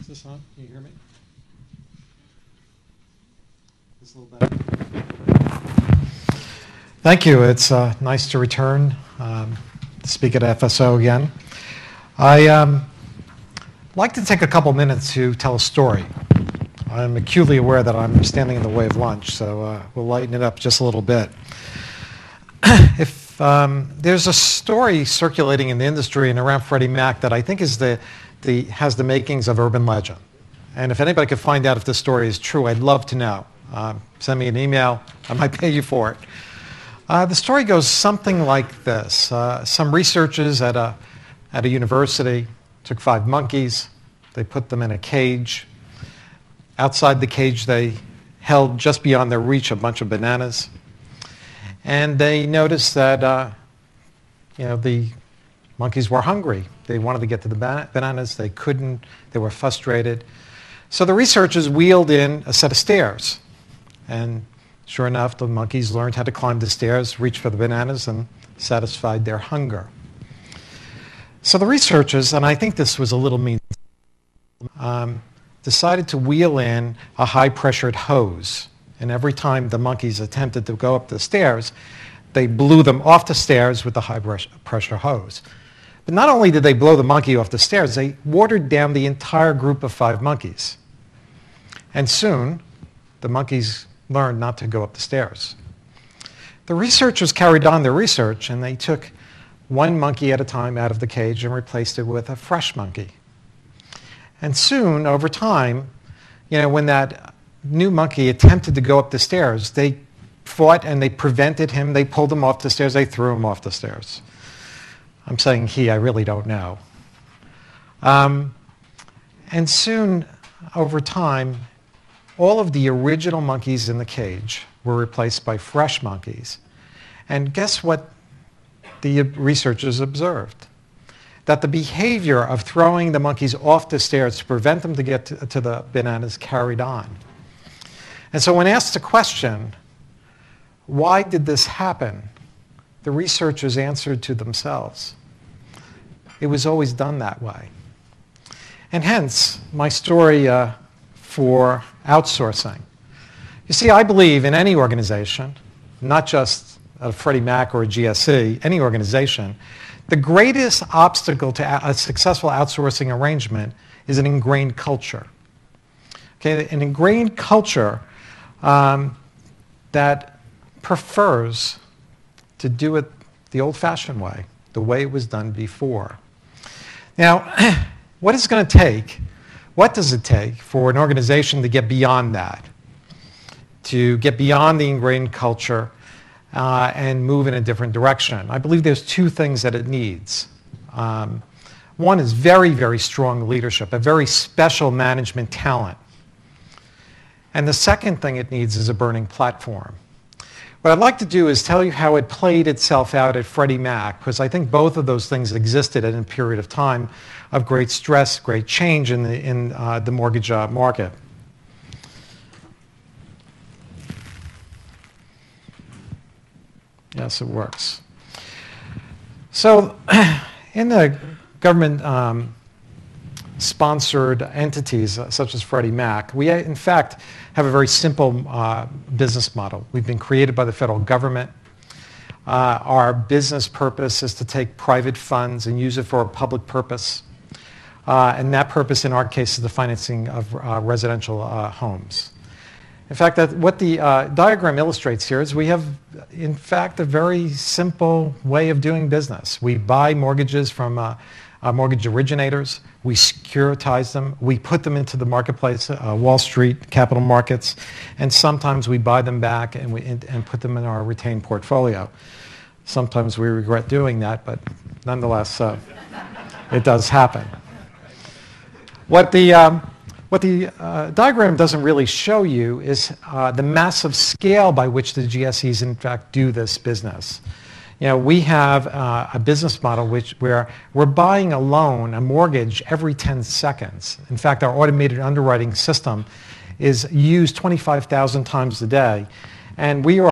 this on? Can you hear me? This a little better? Thank you. It's nice to return to speak at FSO again. I like to take a couple minutes to tell a story. I'm acutely aware that I'm standing in the way of lunch, so we'll lighten it up just a little bit. If there's a story circulating in the industry and around Freddie Mac that I think is has the makings of urban legend. And if anybody could find out if this story is true, I'd love to know. Send me an email. I might pay you for it. The story goes something like this. Some researchers at a university took 5 monkeys. They put them in a cage. Outside the cage, they held just beyond their reach a bunch of bananas. And they noticed that the monkeys were hungry. They wanted to get to the bananas. They couldn't. They were frustrated. So the researchers wheeled in a set of stairs. And sure enough, the monkeys learned how to climb the stairs, reach for the bananas, and satisfied their hunger. So the researchers, and I think this was a little mean, decided to wheel in a high-pressured hose. And every time the monkeys attempted to go up the stairs, they blew them off the stairs with the high-pressure hose. But not only did they blow the monkey off the stairs, they watered down the entire group of 5 monkeys. And soon, the monkeys learned not to go up the stairs. The researchers carried on their research, and they took 1 monkey at a time out of the cage and replaced it with a fresh monkey. And soon, over time, when that new monkey attempted to go up the stairs, they fought and they prevented him. They pulled him off the stairs. They threw him off the stairs. I'm saying he, I really don't know. And soon, over time, all of the original monkeys in the cage were replaced by fresh monkeys. And guess what the researchers observed? That the behavior of throwing the monkeys off the stairs to prevent them to get to the bananas carried on. And so when asked the question, why did this happen? The researchers answered to themselves, it was always done that way. And hence, my story for outsourcing. You see, I believe in any organization, not just a Freddie Mac or a GSE, any organization, the greatest obstacle to a successful outsourcing arrangement is an ingrained culture. Okay, an ingrained culture that prefers to do it the old-fashioned way, the way it was done before. Now, what does it take for an organization to get beyond that, to get beyond the ingrained culture and move in a different direction? I believe there's 2 things that it needs. One is very, very strong leadership, a very special management talent. And the second thing it needs is a burning platform. What I'd like to do is tell you how it played itself out at Freddie Mac, because I think both of those things existed at a period of time of great stress, great change in the mortgage market. Yes, it works. So in the government sponsored entities such as Freddie Mac, we in fact have a very simple business model. We've been created by the federal government. Our business purpose is to take private funds and use it for a public purpose. And that purpose, in our case, is the financing of residential homes. In fact, what the diagram illustrates here is we have, in fact, a very simple way of doing business. We buy mortgages from mortgage originators. We securitize them. We put them into the marketplace, Wall Street, capital markets, and sometimes we buy them back and put them in our retained portfolio. Sometimes we regret doing that, but nonetheless, it does happen. What the diagram doesn't really show you is the massive scale by which the GSEs, in fact, do this business. We have a business model where we're buying a loan, a mortgage, every 10 seconds. In fact, our automated underwriting system is used 25,000 times a day. And we are